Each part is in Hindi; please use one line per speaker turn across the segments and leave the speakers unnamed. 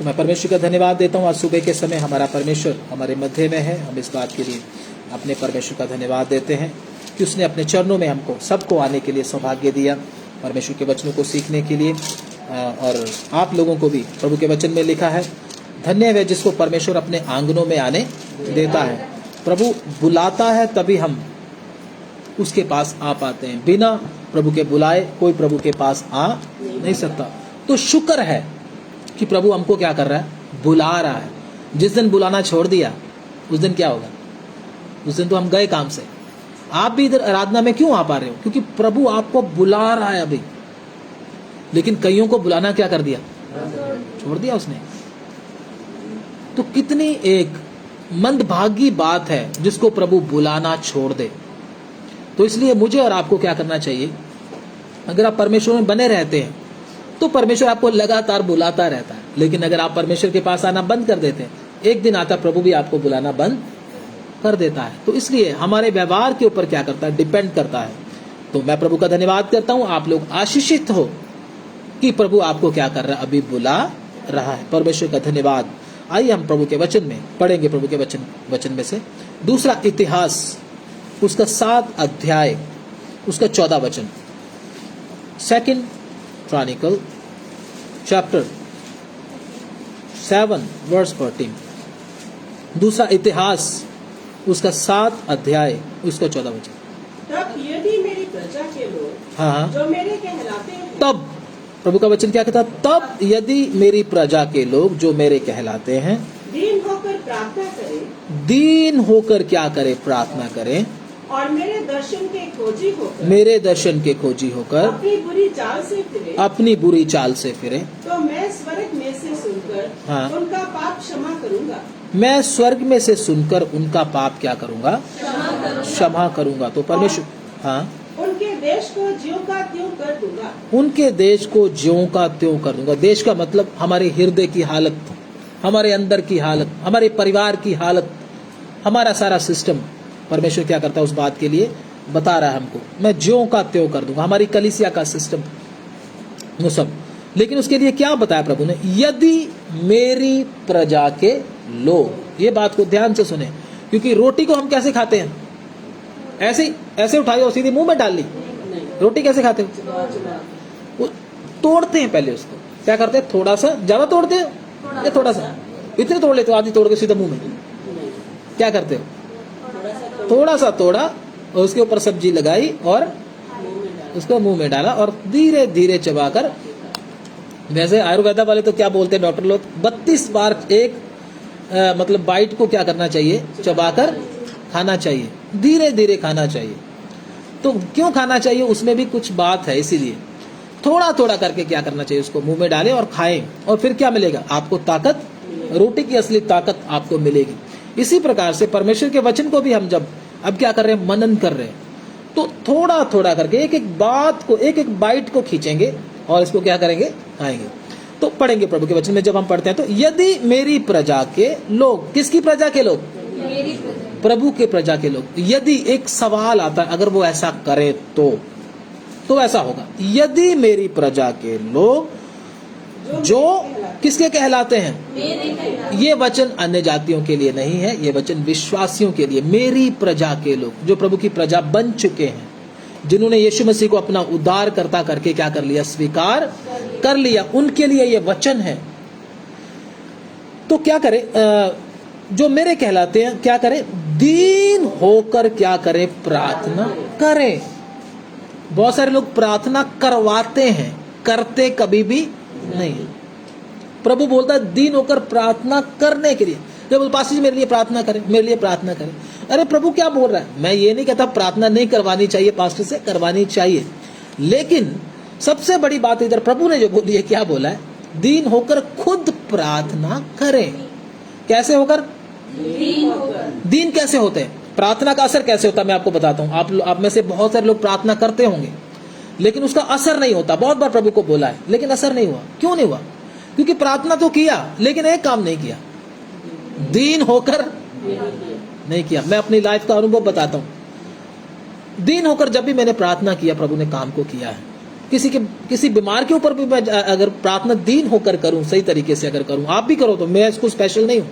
तो मैं परमेश्वर का धन्यवाद देता हूँ। आज सुबह के समय हमारा परमेश्वर हमारे मध्य में है। हम इस बात के लिए अपने परमेश्वर का धन्यवाद देते हैं कि उसने अपने चरणों में हमको सबको आने के लिए सौभाग्य दिया, परमेश्वर के वचनों को सीखने के लिए। और आप लोगों को भी प्रभु के वचन में लिखा है, धन्य है जिसको परमेश्वर अपने आंगनों में आने देता है। प्रभु बुलाता है तभी हम उसके पास आ पाते हैं। बिना प्रभु के बुलाए कोई प्रभु के पास आ नहीं सकता। तो शुक्र है कि प्रभु हमको क्या कर रहा है, बुला रहा है। जिस दिन बुलाना छोड़ दिया उस दिन क्या होगा, उस दिन तो हम गए काम से। आप भी इधर आराधना में क्यों आ पा रहे हो, क्योंकि प्रभु आपको बुला रहा है अभी। लेकिन कईयों को बुलाना क्या कर दिया, छोड़ दिया उसने। तो कितनी एक मंदभागी बात है जिसको प्रभु बुलाना छोड़ दे। तो इसलिए मुझे और आपको क्या करना चाहिए, अगर आप परमेश्वर में बने रहते हैं तो परमेश्वर आपको लगातार बुलाता रहता है। लेकिन अगर आप परमेश्वर के पास आना बंद कर देते हैं, एक दिन आता प्रभु भी आपको बुलाना बंद कर देता है। तो इसलिए हमारे व्यवहार के ऊपर क्या करता है, डिपेंड करता है। तो मैं प्रभु का धन्यवाद करता हूं। आप लोग आशीषित हो कि प्रभु आपको क्या कर रहा है, अभी बुला रहा है। परमेश्वर का धन्यवाद। आइए हम प्रभु के वचन में पढ़ेंगे। प्रभु के वचन में से दूसरा इतिहास उसका 7 अध्याय उसका 14 वचन। 2 क्रॉनिकल चैप्टर 7 वर्स 14। दूसरा इतिहास उसका 7 अध्याय उसका 14 वचन।
तब यदि मेरी प्रजा के लोग
हाँ,
जो मेरे कहलाते हैं,
तब प्रभु का वचन क्या कहता, तब यदि मेरी प्रजा के लोग जो मेरे कहलाते हैं
दीन होकर प्रार्थना करें,
दीन होकर क्या करे, प्रार्थना करें,
और मेरे दर्शन के खोजी होकर
मेरे दर्शन के खोजी होकर
अपनी बुरी चाल से फिरे,
अपनी बुरी चाल से फिरे,
तो मैं स्वर्ग में से सुनकर
हाँ।
उनका पाप क्षमा करूंगा।
मैं स्वर्ग में से सुनकर उनका पाप क्या करूंगा, क्षमा करूंगा। तो परमेश्वर हाँ,
उनके देश को ज्यों का त्यों कर दूंगा।
उनके देश को ज्यों का त्यों कर दूंगा। देश का मतलब हमारे हृदय की हालत, हमारे अंदर की हालत, हमारे परिवार की हालत, हमारा सारा सिस्टम। परमेश्वर क्या करता है, उस बात के लिए बता रहा है हमको, मैं ज्यों का त्यों कर दूंगा। हमारी कलीसिया का सिस्टम वो सब। लेकिन उसके लिए क्या बताया प्रभु ने, यदि मेरी प्रजा के लोग। ये बात को ध्यान से सुने, क्योंकि रोटी को हम कैसे खाते हैं, ऐसे उठाई और सीधे मुंह में डाल ली। रोटी कैसे खाते हो, वो तोड़ते हैं पहले उसको। क्या करते हैं, थोड़ा सा, ज्यादा तोड़ते हैं या थोड़ा सा, इतने तोड़ लेते हो, आधी तोड़ के सीधा मुंह में। क्या करते हो, थोड़ा सा तोड़ा और उसके ऊपर सब्जी लगाई और उसको मुंह में डाला और धीरे धीरे चबाकर। वैसे आयुर्वेदा वाले तो क्या बोलते हैं डॉक्टर लोग, 32 बार एक मतलब बाइट को क्या करना चाहिए, चबाकर खाना चाहिए, धीरे धीरे खाना चाहिए। तो क्यों खाना चाहिए, उसमें भी कुछ बात है। इसीलिए थोड़ा थोड़ा करके क्या करना चाहिए, उसको मुंह में डालें और खाएं, और फिर क्या मिलेगा आपको, ताकत। रोटी की असली ताकत आपको मिलेगी। इसी प्रकार से परमेश्वर के वचन को भी हम जब अब क्या कर रहे हैं, मनन कर रहे हैं, तो थोड़ा थोड़ा करके एक एक बात को, एक एक बाइट को खींचेंगे और इसको क्या करेंगे, खाएंगे। तो पढ़ेंगे प्रभु के वचन में जब हम पढ़ते हैं, तो यदि मेरी प्रजा के लोग, किसकी प्रजा के लोग, प्रभु के प्रजा के लोग। यदि एक सवाल आता है, अगर वो ऐसा करे तो ऐसा होगा, यदि मेरी प्रजा के लोग जो किसके कहलाते हैं। ये वचन अन्य जातियों के लिए नहीं है, ये वचन विश्वासियों के लिए। मेरी प्रजा के लोग जो प्रभु की प्रजा बन चुके हैं, जिन्होंने यीशु मसीह को अपना उद्धारकर्ता करके क्या कर लिया, स्वीकार कर लिया, उनके लिए ये वचन है। तो क्या करे, जो मेरे कहलाते हैं क्या करे, दीन होकर क्या करे, प्रार्थना करें। बहुत सारे लोग प्रार्थना करवाते हैं, करते कभी भी नहीं। प्रभु बोलता है दीन होकर प्रार्थना करने के लिए। जब पास्टर जी मेरे लिए प्रार्थना करें, मेरे लिए प्रार्थना करें, अरे प्रभु क्या बोल रहा है। मैं ये नहीं कहता प्रार्थना नहीं करवानी चाहिए, पास्टर से करवानी चाहिए, लेकिन सबसे बड़ी बात इधर प्रभु ने जो बोली है, क्या बोला है, दीन होकर खुद प्रार्थना करें। कैसे होकर, दीन कैसे होते हैं, प्रार्थना का असर कैसे होता है, मैं आपको बताता हूँ। आप में से बहुत सारे लोग प्रार्थना करते होंगे, लेकिन उसका असर नहीं होता। बहुत बार प्रभु को बोला है, लेकिन असर नहीं हुआ। क्यों नहीं हुआ, क्योंकि प्रार्थना तो किया, लेकिन एक काम नहीं किया, दीन होकर नहीं किया। मैं अपनी लाइफ का अनुभव बताता हूँ। दीन होकर जब भी मैंने प्रार्थना किया, प्रभु ने काम को किया है। किसी बीमार के ऊपर भी मैं अगर प्रार्थना दीन होकर करूं, सही तरीके से अगर करूं, आप भी करो तो, मैं इसको स्पेशल नहीं हूं,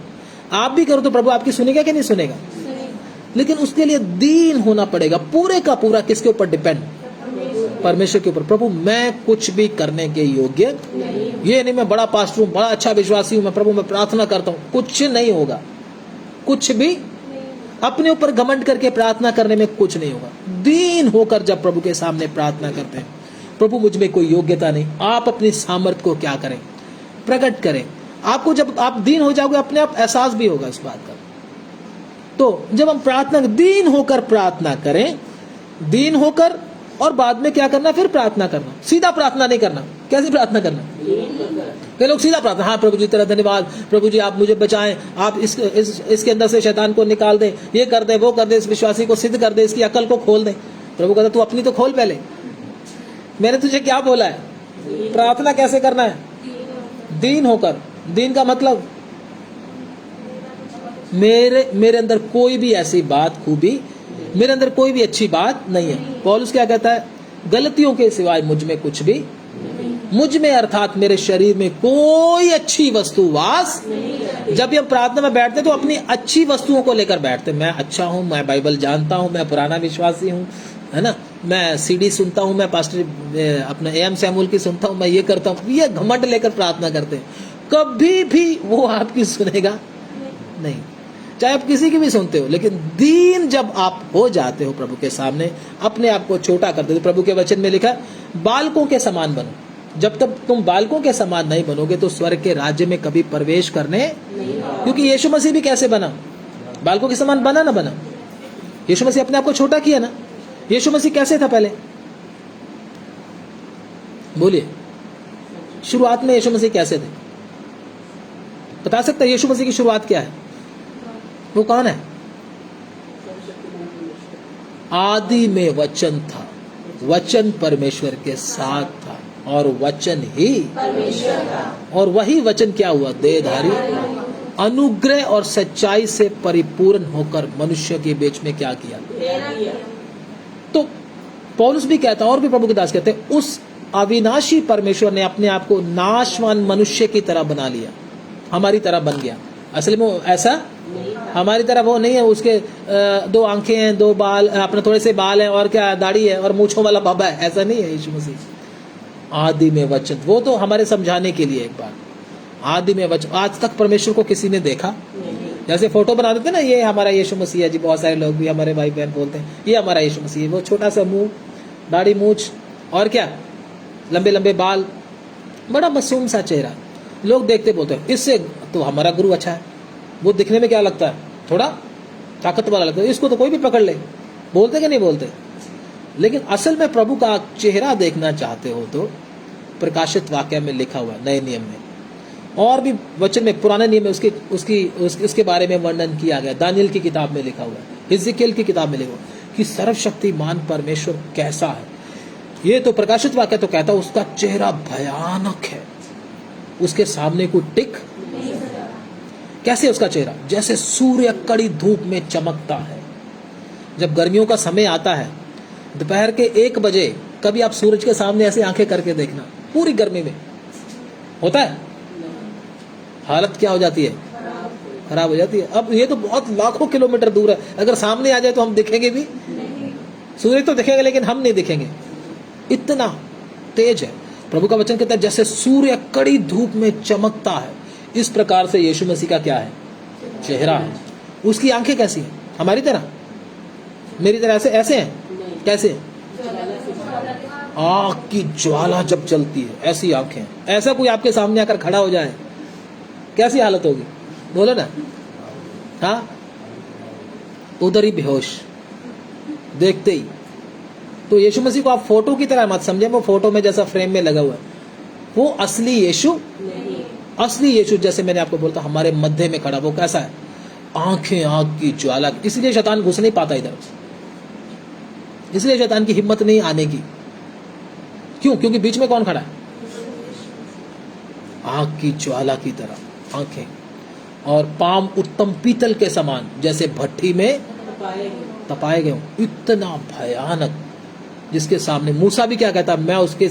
आप भी करो तो प्रभु आपकी सुनेगा कि नहीं सुनेगा? लेकिन उसके लिए दीन होना पड़ेगा, पूरे का पूरा किसके ऊपर डिपेंड? परमेश्वर के ऊपर। प्रभु मैं कुछ भी करने के योग्य ये नहीं, मैं बड़ा पास्टर हूं, बड़ा अच्छा विश्वासी हूं, मैं प्रभु मैं प्रार्थना करता हूं, कुछ नहीं होगा, कुछ भी अपने ऊपर घमंड करके प्रार्थना करने में कुछ नहीं होगा। दीन होकर जब प्रभु के सामने प्रार्थना करते हैं, प्रभु मुझ में कोई योग्यता नहीं, आप अपनी सामर्थ्य को क्या करें? प्रकट करें। आपको जब आप दीन हो जाओगे, अपने आप एहसास भी होगा इस बात का। तो जब हम प्रार्थना दीन होकर प्रार्थना करें, दीन होकर, और बाद में क्या करना? फिर प्रार्थना करना। सीधा प्रार्थना नहीं करना। कैसी प्रार्थना करना? कई लोग सीधा प्रार्थना, हाँ प्रभु जी तेरा धन्यवाद, प्रभु जी आप मुझे बचाएं, आप इसके अंदर से शैतान को निकाल दें, ये कर दे, वो कर दे, इस विश्वासी को सिद्ध कर दे, इसकी अकल को खोल दे। प्रभु कहता तू अपनी तो खोल पहले, मैंने तुझे क्या बोला है? प्रार्थना कैसे करना है? दीन होकर। दीन का मतलब मेरे अंदर कोई भी ऐसी बात, खूबी, मेरे अंदर कोई भी अच्छी बात नहीं है। पौलुस क्या कहता है? गलतियों के सिवाय मुझ में कुछ भी, मुझ में अर्थात मेरे शरीर में कोई अच्छी वस्तु वास। जब हम प्रार्थना में बैठते तो अपनी अच्छी वस्तुओं को लेकर बैठते, मैं अच्छा हूं, मैं बाइबल जानता हूं, मैं पुराना विश्वासी हूं, है ना, मैं सीडी सुनता हूं, मैं पास्टर अपना एम सैमुअल की सुनता हूं, मैं ये करता हूं, ये घमंड लेकर प्रार्थना करते हैं। कभी भी वो आपकी सुनेगा नहीं, चाहे आप किसी की भी सुनते हो। लेकिन दीन जब आप हो जाते हो प्रभु के सामने, अपने आप को छोटा करते हो, प्रभु के वचन में लिखा बालकों के समान बनो। जब तक तुम बालकों के समान नहीं बनोगे तो स्वर्ग के राज्य में कभी प्रवेश करने, क्योंकि यीशु मसीह भी कैसे बना? बालकों के समान बना ना बना? यीशु मसीह अपने आप को छोटा किया ना। यीशु मसीह कैसे था पहले? बोलिए, शुरुआत में यीशु मसीह कैसे थे? बता सकता है यीशु मसीह की शुरुआत क्या है? वो कौन है? आदि में वचन था, वचन परमेश्वर के साथ था, और वचन ही परमेश्वर था, और वही वचन क्या हुआ? देहधारी, अनुग्रह और सच्चाई से परिपूर्ण होकर मनुष्य के बीच में क्या किया? तो पौलुस भी कहता है, और भी प्रभु के दास कहते हैं, उस अविनाशी परमेश्वर ने अपने आप को नाशवान मनुष्य की तरह बना लिया, हमारी तरह बन गया। असल में ऐसा हमारी तरह वो नहीं है, उसके 2 आंखें हैं, 2 बाल, अपने थोड़े से बाल हैं, और क्या दाढ़ी है, और मूंछों वाला बाबा है, ऐसा नहीं है यीशु मसीह। आदि में वचन, वो तो हमारे समझाने के लिए एक बार, आदि में वचन। आज तक परमेश्वर को किसी ने देखा? जैसे फोटो बना देते ना, ये हमारा यीशु मसीह है जी, बहुत सारे लोग भी, हमारे भाई बहन बोलते हैं ये हमारा यीशु मसीह है। वो छोटा सा मुंह, दाढ़ी, मूंछ, और क्या लंबे लंबे बाल, बड़ा मासूम सा चेहरा, लोग देखते बोलते हैं इससे तो हमारा गुरु अच्छा है। वो दिखने में क्या लगता है? थोड़ा ताकत वाला लगता है, इसको तो कोई भी पकड़ ले। बोलते कि नहीं बोलते? लेकिन असल में प्रभु का चेहरा देखना चाहते हो तो प्रकाशित वाक्य में लिखा हुआ है, नए नियम में, और भी वचन में, पुराने नियम में उसके बारे में वर्णन किया गया। दानियल की किताब में लिखा हुआ है, हिजकियेल की किताब में लिखा हुआ है कि सर्वशक्तिमान परमेश्वर कैसा है। ये तो प्रकाशित वाक्य तो कहता है उसका चेहरा भयानक है, उसके सामने कोई टिक। कैसे उसका चेहरा? जैसे सूर्य कड़ी धूप में चमकता है। जब गर्मियों का समय आता है, दोपहर के 1 बजे कभी आप सूरज के सामने ऐसे आंखें करके देखना, पूरी गर्मी में होता है, हालत क्या हो जाती है? खराब हो जाती है। अब ये तो बहुत लाखों किलोमीटर दूर है, अगर सामने आ जाए तो हम दिखेंगे भी? सूर्य तो दिखेंगे लेकिन हम नहीं दिखेंगे, इतना तेज है। प्रभु का वचन कहता है जैसे सूर्य कड़ी धूप में चमकता है, इस प्रकार से यीशु मसीह का क्या है? चेहरा है। उसकी आंखें कैसी हैं? हमारी तरह, मेरी तरह ऐसे हैं? कैसे? आग की ज्वाला जब चलती है ऐसी आंखें। ऐसा कोई आपके सामने आकर खड़ा हो जाए, कैसी हालत होगी? बोलो ना। हाँ, उधर ही बेहोश देखते ही। तो यीशु मसीह को आप फोटो की तरह मत समझे, वो फोटो में जैसा फ्रेम में लगा हुआ है, वो असली यीशु, असली यीशु जैसे मैंने आपको बोलता हमारे मध्य में खड़ा, वो कैसा है? आंखें आग की ज्वाला। इसलिए शैतान घुस नहीं पाता इधर, इसलिए शैतान की हिम्मत नहीं आने की। क्यों? क्योंकि बीच में कौन खड़ा है? आग की ज्वाला की तरह आंखें, और पाम उत्तम पीतल के समान, जैसे भट्टी में तपाए गए। इतना भयानक, जिसके सामने मूसा भी क्या कहता, मैं उसके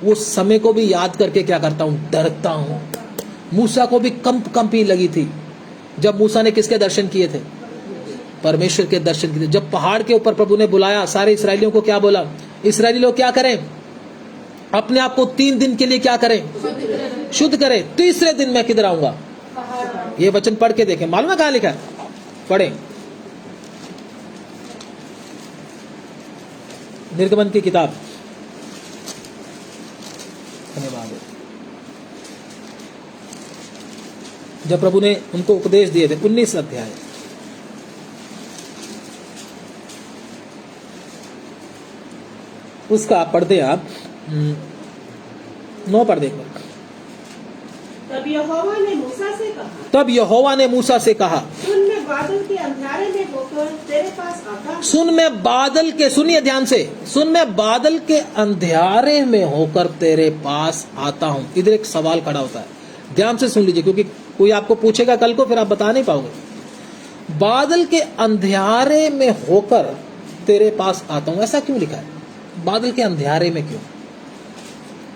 उस समय को भी याद करके क्या करता हूं, डरता हूं। मूसा को भी कंपी लगी थी जब मूसा ने किसके दर्शन किए थे, परमेश्वर के दर्शन किए थे। जब पहाड़ के ऊपर प्रभु ने बुलाया, सारे इसराइलियों को क्या बोला, इसराइली लोग क्या करें, अपने आप को 3 दिन के लिए क्या करें, शुद्ध करें, तीसरे दिन मैं किधर आऊंगा। ये वचन पढ़ के देखें, मालूम है कहां लिखा है, पढ़ें निर्गमन की किताब। धन्यवाद। जब प्रभु ने उनको उपदेश दिए थे, 19 अध्याय, उसका पढ़ दे आप, 9 पढ़ दे।
तब यहोवा ने मूसा से कहा,
तब यहोवा ने मूसा से कहा,
सुन मैं बादल के अंधेरे में होकर तेरे पास आता हूं।
सुन मैं बादल के, सुनिए ध्यान से, सुन मैं बादल के अंधेरे में होकर तेरे पास आता हूं। इधर एक सवाल खड़ा होता है, ध्यान से सुन लीजिए, क्योंकि कोई आपको पूछेगा कल को, फिर आप बता नहीं पाओगे। बादल के अंधेरे में होकर तेरे पास आता हूं, ऐसा क्यों लिखा है, बादल के अंधेरे में क्यों,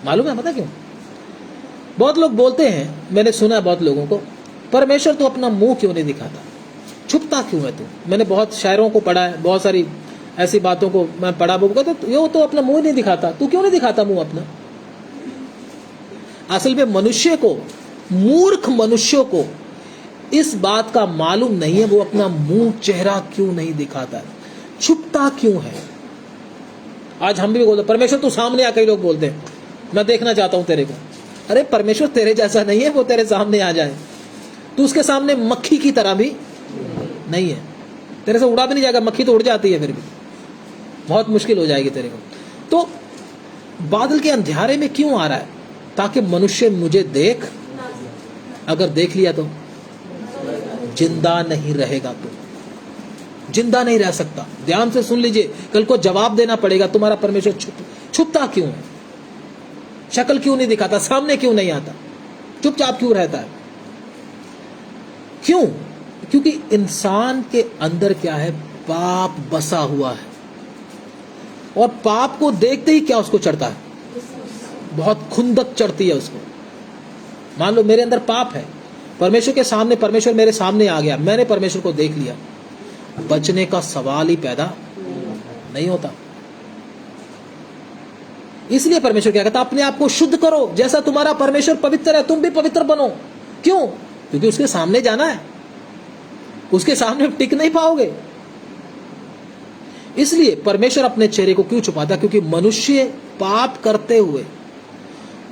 मालूम है, पता क्यों? बहुत लोग बोलते हैं, मैंने सुना है बहुत लोगों को, परमेश्वर तो अपना मुंह क्यों नहीं दिखाता, छुपता क्यों है तू। मैंने बहुत शायरों को पढ़ा है, बहुत सारी ऐसी बातों को मैं पढ़ा, वो कहते तो ये तो अपना मुंह नहीं दिखाता, तू क्यों नहीं दिखाता मुंह अपना। असल में मनुष्य को, मूर्ख मनुष्यों को इस बात का मालूम नहीं है वो अपना मुंह चेहरा क्यों नहीं दिखाता है, छुपता क्यों है। आज हम भी बोलते परमेश्वर तू सामने आ, कई लोग बोलते हैं मैं देखना चाहता हूं तेरे को। अरे परमेश्वर तेरे जैसा नहीं है वो तेरे सामने आ जाए, तू उसके सामने मक्खी की तरह भी नहीं है, तेरे से उड़ा भी नहीं जाएगा, मक्खी तो उड़ जाती है फिर भी, बहुत मुश्किल हो जाएगी तेरे को। तो बादल के अंधेरे में क्यों आ रहा है, ताकि मनुष्य मुझे देख, अगर देख लिया तो जिंदा नहीं रहेगा, तो जिंदा नहीं रह सकता। ध्यान से सुन लीजिए, कल को जवाब देना पड़ेगा, तुम्हारा परमेश्वर छुपता क्यों है, शक्ल क्यों नहीं दिखाता, सामने क्यों नहीं आता, चुपचाप क्यों रहता है, क्यों? क्योंकि इंसान के अंदर क्या है, पाप बसा हुआ है, और पाप को देखते ही क्या उसको चढ़ता है, बहुत खुंदक चढ़ती है उसको। मान लो मेरे अंदर पाप है, परमेश्वर के सामने, परमेश्वर मेरे सामने आ गया, मैंने परमेश्वर को देख लिया, बचने का सवाल ही पैदा नहीं होता। इसलिए परमेश्वर क्या कहता, अपने आप को शुद्ध करो, जैसा तुम्हारा परमेश्वर पवित्र है तुम भी पवित्र बनो। क्यों? क्योंकि उसके सामने जाना है, उसके सामने टिक नहीं पाओगे। इसलिए परमेश्वर अपने चेहरे को क्यों छुपाता, क्योंकि मनुष्य पाप करते हुए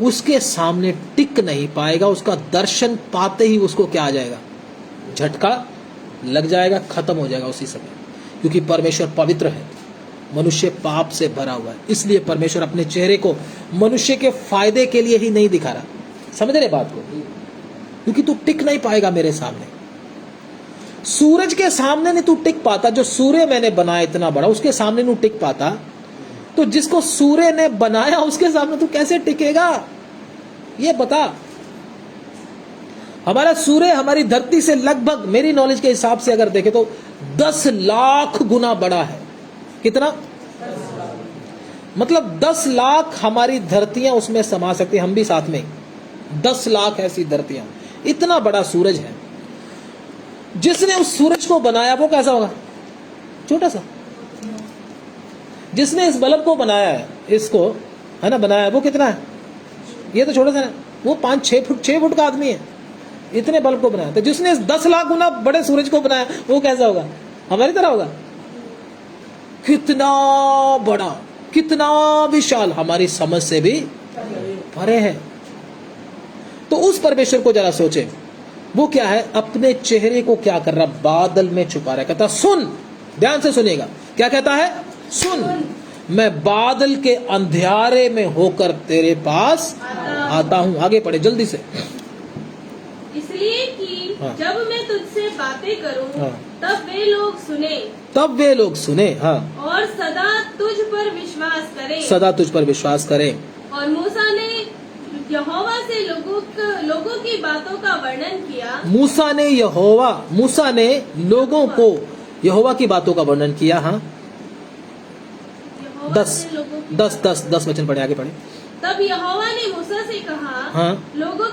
उसके सामने टिक नहीं पाएगा, उसका दर्शन पाते ही उसको क्या आ जाएगा, झटका लग जाएगा, खत्म हो जाएगा उसी समय, क्योंकि परमेश्वर पवित्र है, मनुष्य पाप से भरा हुआ है। इसलिए परमेश्वर अपने चेहरे को मनुष्य के फायदे के लिए ही नहीं दिखा रहा, समझ रहे बात को, क्योंकि तू टिक नहीं पाएगा मेरे सामने, सूरज के सामने नहीं तू टिक पाता, जो सूर्य मैंने बनाया इतना बड़ा उसके सामने नहीं टिक पाता, तो जिसको सूर्य ने बनाया उसके सामने तू कैसे टिकेगा, ये बता। हमारा सूर्य हमारी धरती से लगभग, मेरी नॉलेज के हिसाब से अगर देखें तो 10 लाख गुना बड़ा है। कितना? मतलब 10 लाख हमारी धरतियां उसमें समा सकती, हम भी साथ में 10 लाख ऐसी धरतियां, इतना बड़ा सूरज है। जिसने उस सूरज को बनाया वो कैसा होगा, छोटा सा। जिसने इस बल्ब को बनाया है, इसको है ना बनाया है, वो कितना है, ये तो छोटा सा है, वो 5-6 फुट 6 फुट का आदमी है, इतने बल्ब को बनाया। तो जिसने 10 लाख गुना बड़े सूरज को बनाया वो कैसा होगा, हमारी तरह होगा। कितना बड़ा, कितना विशाल, हमारी समझ से भी परे है। तो उस परमेश्वर को जरा सोचे, वो क्या है, अपने चेहरे को क्या कर रहा, बादल में छुपा रहा है। कहता सुन, ध्यान से सुनिएगा, क्या कहता है, सुन मैं बादल के अंधेरे में होकर तेरे पास आता हूं। आगे पढ़े जल्दी से।
इसलिए कि
हाँ।
जब मैं तुझसे बातें करूं,
हाँ।
तब वे लोग सुने,
तब वे लोग सुने, हाँ,
और सदा तुझ पर विश्वास करें।
सदा तुझ पर विश्वास करें।
और मूसा ने यहोवा से लोगों की बातों का वर्णन किया।
मूसा ने लोगों को यहोवा की बातों का वर्णन किया। हाँ,
यहोवा
10
ने लोगों की
10 वचन पढ़े, आगे पढ़े।
तब यहोवा ने मूसा से कहा,
हाँ।
लोगों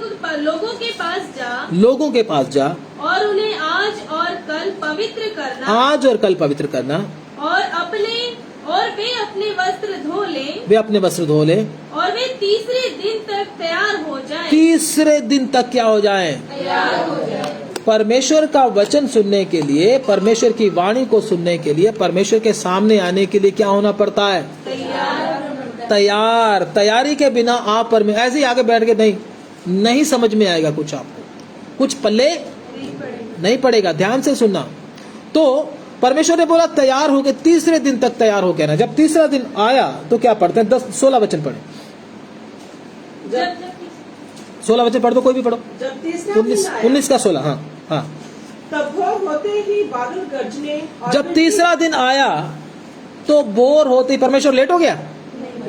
के पास जा
लोगों के पास जा
और उन्हें आज और कल पवित्र करना,
आज और कल पवित्र करना,
और वे अपने वस्त्र धो लें,
वे अपने वस्त्र धो ले,
और वे तीसरे दिन तक तैयार हो जाएं।
तीसरे दिन तक क्या हो जाएं?
तैयार हो जाएं।
परमेश्वर का वचन सुनने के लिए, परमेश्वर की वाणी को सुनने के लिए, परमेश्वर के सामने आने के लिए क्या होना पड़ता है? तैयार। तैयारी के बिना आप ऐसे ही आगे बैठ के नहीं समझ में आएगा कुछ, आपको कुछ पल्ले नहीं पड़ेगा। ध्यान से सुनना। तो परमेश्वर ने बोला तैयार हो गए, तीसरे दिन तक तैयार हो गया ना। जब तीसरा दिन आया तो क्या पढ़ते हैं? 16 वचन पढ़े। 16 वचन पढ़ दो, कोई भी पढ़ो।
जब तीसरा दिन आया,
19 का 16। हाँ हाँ।
तब भोर होते ही बादल गरजने और
जब तीसरा दिन आया तो बोर होते ही परमेश्वर लेट हो गया?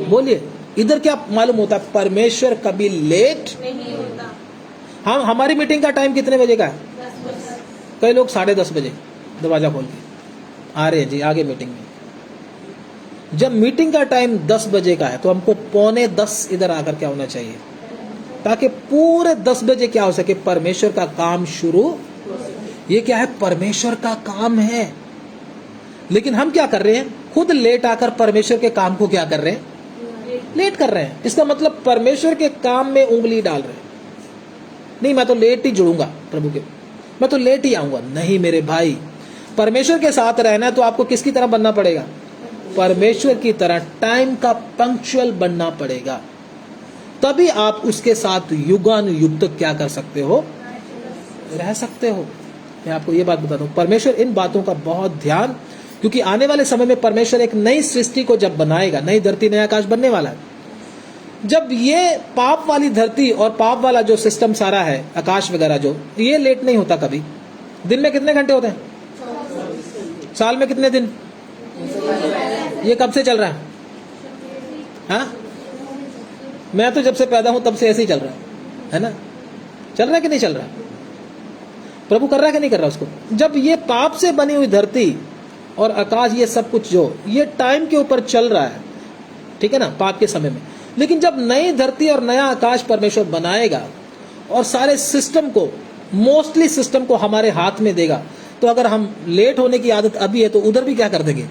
बोलिए, इधर क्या मालूम होता है? परमेश्वर कभी लेट
नहीं होता।
हम हमारी मीटिंग का टाइम कितने बजे का है?
10 बजे।
कई लोग 10:30 बजे दरवाजा खोल के आ रहे हैं जी आगे मीटिंग में। जब मीटिंग का टाइम 10 बजे का है तो हमको 9:45 इधर आकर क्या होना चाहिए, ताकि पूरे 10 बजे क्या हो सके? परमेश्वर का काम शुरू। ये क्या है? परमेश्वर का काम है। लेकिन हम क्या कर रहे हैं? खुद लेट आकर परमेश्वर के काम को क्या कर रहे हैं? लेट कर रहे हैं। इसका मतलब परमेश्वर के काम में उंगली डाल रहे हैं। नहीं, मैं तो लेट ही जुड़ूंगा प्रभु के, मैं तो लेट ही आऊंगा। नहीं मेरे भाई, परमेश्वर के साथ रहना है तो आपको किसकी तरह बनना पड़ेगा? परमेश्वर की तरह टाइम का पंक्चुअल बनना पड़ेगा। तभी आप उसके साथ युगानुयुग तक क्या कर सकते हो? रह सकते हो। मैं आपको ये बात बताता हूँ, परमेश्वर इन बातों का बहुत ध्यान, क्योंकि आने वाले समय में परमेश्वर एक नई सृष्टि को जब बनाएगा, नई धरती नया आकाश बनने वाला है। जब ये पाप वाली धरती और पाप वाला जो सिस्टम सारा है, आकाश वगैरह जो, ये लेट नहीं होता कभी। दिन में कितने घंटे होते हैं? साल में कितने दिन? ये कब से चल रहा है? हाँ, मैं तो जब से पैदा हूं तब से ऐसे ही चल रहा है ना? चल रहा है कि नहीं चल रहा? प्रभु कर रहा है कि नहीं कर रहा उसको? जब ये पाप से बनी हुई धरती और आकाश, ये सब कुछ जो ये टाइम के ऊपर चल रहा है, ठीक है ना, पाप के समय में। लेकिन जब नई धरती और नया आकाश परमेश्वर बनाएगा और सारे सिस्टम को, मोस्टली सिस्टम को हमारे हाथ में देगा, तो अगर हम लेट होने की आदत अभी है तो उधर भी क्या कर देंगे?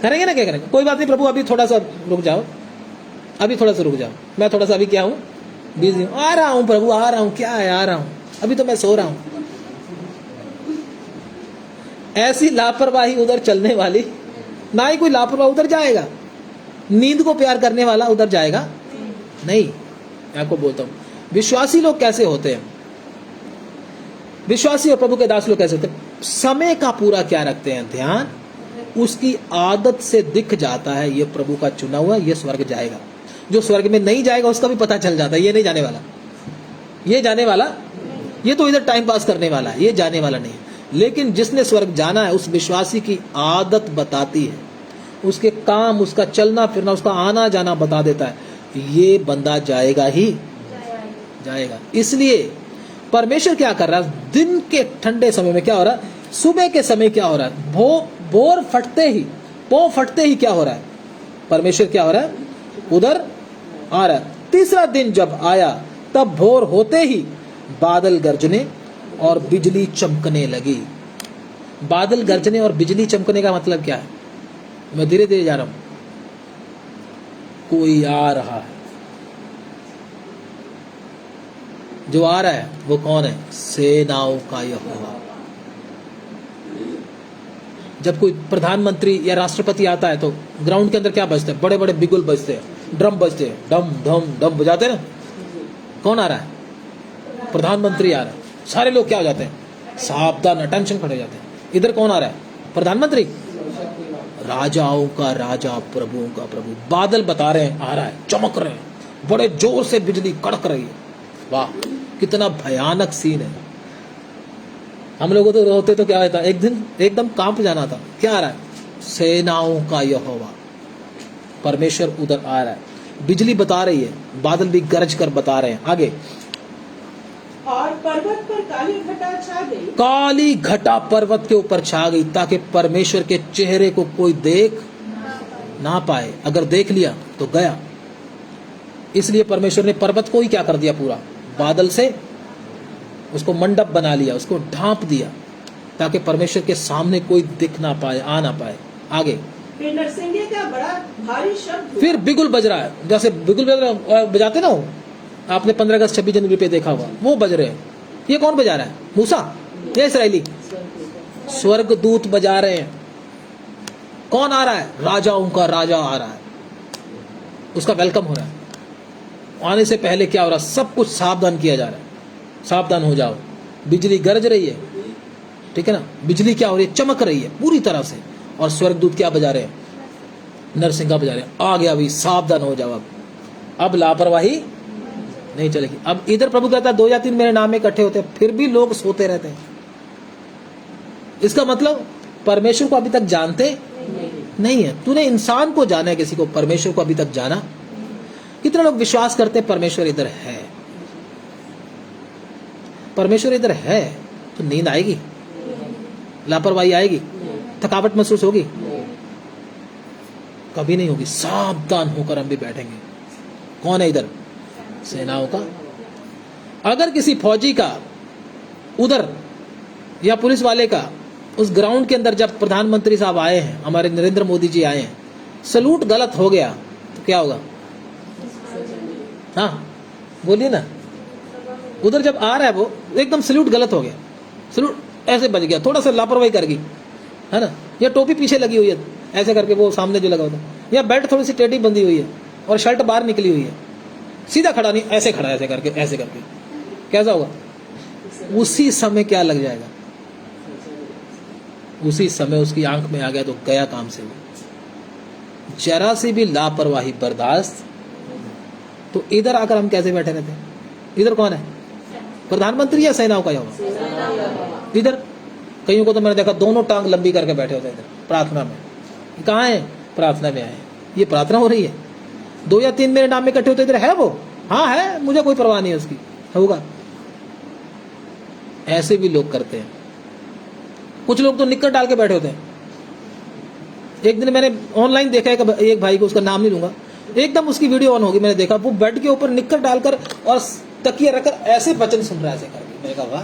करेंगे ना? क्या करेंगे? कोई बात नहीं प्रभु, अभी थोड़ा सा रुक जाओ, अभी थोड़ा सा रुक जाओ, मैं थोड़ा सा अभी क्या हूँ, बिजी हूँ, आ रहा हूँ प्रभु, आ रहा हूँ। क्या है? आ रहा हूँ, अभी तो मैं सो रहा हूँ। ऐसी लापरवाही उधर चलने वाली, ना ही कोई लापरवाह उधर जाएगा। नींद को प्यार करने वाला उधर जाएगा नहीं। मैं आपको बोलता हूँ, विश्वासी लोग कैसे होते हैं, विश्वासी और प्रभु के दास लोग कैसे होते हैं? समय का पूरा क्या रखते हैं? ध्यान। उसकी आदत से दिख जाता है ये प्रभु का चुना हुआ, ये स्वर्ग जाएगा। जो स्वर्ग में नहीं जाएगा उसका भी पता चल जाता है, ये नहीं जाने वाला, ये जाने वाला, ये तो इधर टाइम पास करने वाला है, ये जाने वाला नहीं। लेकिन जिसने स्वर्ग जाना है, उस विश्वासी की आदत बताती है, उसके काम, उसका चलना फिरना, उसका आना जाना बता देता है, ये बंदा जाएगा ही जाएगा। इसलिए परमेश्वर क्या कर रहा है? दिन के ठंडे समय में क्या हो रहा है? सुबह के समय क्या हो रहा है? भोर फटते ही, पौ फटते ही क्या हो रहा है? परमेश्वर क्या हो रहा है? उधर आ रहा है। तीसरा दिन जब आया तब भोर होते ही बादल गरजने और बिजली चमकने लगी। बादल गरजने और बिजली चमकने का मतलब क्या है? मैं धीरे धीरे जा रहा हूं। कोई आ रहा है, जो आ रहा है वो कौन है? सेनाओं का यहोवा। जब कोई प्रधानमंत्री या राष्ट्रपति आता है तो ग्राउंड के अंदर क्या बजते हैं? बड़े बड़े बिगुल बजते हैं, ड्रम बजते हैं, डम डम डम बजाते हैं ना। कौन आ रहा है? प्रधानमंत्री आ रहा है। सारे लोग क्या हो जाते हैं? सावधान, अटेंशन खड़े हो जाते हैं। इधर कौन आ रहा है? प्रधानमंत्री, राजाओं का राजा, प्रभुओं का प्रभु। बादल बता रहे हैं आ रहा है, चमक रहे हैं, बड़े जोर से बिजली कड़क रही है। वाह, कितना भयानक सीन है। हम लोगों तो होते तो क्या होता, एक दिन एकदम कांप जाना था। क्या आ रहा है? सेनाओं का यहोवा, परमेश्वर उधर आ रहा है। बिजली बता रही है, बादल भी गरज कर बता रहे हैं। आगे,
और पर्वत पर काली घटा छा गई।
काली घटा पर्वत के ऊपर छा गई, ताकि परमेश्वर के चेहरे को कोई देख ना पाए, अगर देख लिया तो गया। इसलिए परमेश्वर ने पर्वत को ही क्या कर दिया, पूरा बादल से उसको मंडप बना लिया, उसको ढांप दिया, ताकि परमेश्वर के सामने कोई दिख ना पाए, आ ना पाए। आगे
फिर नरसिंगे का बड़ा भारी शब्द हुआ।
फिर बिगुल बज रहा है, जैसे बिगुल बजाते ना हो, आपने 15 अगस्त 26 जनवरी पे देखा होगा, वो बज रहे हैं। ये कौन बजा रहा है? मूसा या इस्राएली? स्वर्गदूत बजा रहे हैं। कौन आ रहा है? राजाओं का राजा आ रहा है, उसका वेलकम हो रहा है। आने से पहले क्या हो रहा है? सब कुछ सावधान किया जा रहा है, सावधान हो जाओ। बिजली गरज रही है, ठीक है ना, बिजली क्या हो रही है? चमक रही है पूरी तरह से। और स्वर्गदूत क्या बजा रहे हैं? नरसिंगा बजा रहे हैं। आ गया भाई, सावधान हो जाओ। अब लापरवाही नहीं चलेगी। अब इधर प्रभु कहता है 2 या 3 मेरे नाम में इकट्ठे होते हैं, फिर भी लोग सोते रहते हैं। इसका मतलब परमेश्वर को अभी तक जानते नहीं है। तूने इंसान को जाना है, किसी को, परमेश्वर को अभी तक जाना? कितने लोग विश्वास करते हैं परमेश्वर इधर है? परमेश्वर इधर है तो नींद आएगी, लापरवाही आएगी, थकावट महसूस होगी? कभी नहीं होगी। सावधान होकर हम भी बैठेंगे। कौन है इधर? सेनाओं का। अगर किसी फौजी का उधर या पुलिस वाले का उस ग्राउंड के अंदर, जब प्रधानमंत्री साहब आए हैं, हमारे नरेंद्र मोदी जी आए हैं, सलूट गलत हो गया तो क्या होगा? हाँ बोलिए ना। उधर जब आ रहा है वो, एकदम सल्यूट गलत हो गया, सल्यूट ऐसे बज गया, थोड़ा सा लापरवाही कर गई, है ना, या टोपी पीछे लगी हुई है ऐसे करके, वो सामने जो लगा होता है, या बेल्ट थोड़ी सी टेढ़ी बंधी हुई है और शर्ट बाहर निकली हुई है, सीधा खड़ा नहीं, ऐसे खड़ा, ऐसे करके, ऐसे करके, कैसा होगा? उसी समय क्या लग जाएगा? उसी समय उसकी आंख में आ गया तो गया काम से। वो जरा सी भी लापरवाही बर्दाश्त। तो इधर आकर हम कैसे बैठे रहते हैं? इधर कौन है? प्रधानमंत्री या सेनाओं का यहोवा? इधर कईयों को तो मैंने देखा दोनों टांग लंबी करके बैठे होते हैं इधर प्रार्थना में। कहाँ है? प्रार्थना में आए। ये प्रार्थना हो रही है। 2 या 3 मेरे नाम में इकट्ठे होते इधर है वो? हाँ है, मुझे कोई परवाह नहीं है उसकी, होगा। ऐसे भी लोग करते हैं। कुछ लोग तो निक्कर डाल के बैठे होते हैं। एक दिन मैंने ऑनलाइन देखा एक भाई को, उसका नाम नहीं लूंगा, एकदम उसकी वीडियो ऑन होगी, मैंने देखा वो बेड के ऊपर निक्कर डालकर और तकिया रखकर ऐसे वचन सुन रहा है, ऐसे करके। मैंने कहा वाह,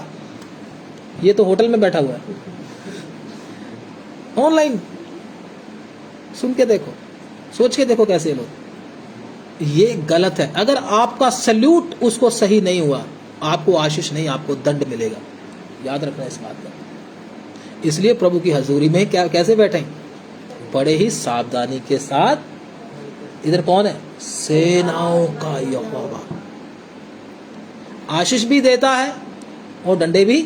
ये तो होटल में बैठा हुआ है। ऑनलाइन सुन के देखो, सोच के देखो कैसे लोग। ये गलत है। अगर आपका सल्यूट उसको सही नहीं हुआ, आपको आशीष नहीं, आपको दंड मिलेगा। याद रखना इस बात का। इसलिए प्रभु की हजूरी में क्या कैसे बैठे? बड़े ही सावधानी के साथ। इधर कौन है? सेनाओं का यहोवा। आशीष भी देता है और डंडे भी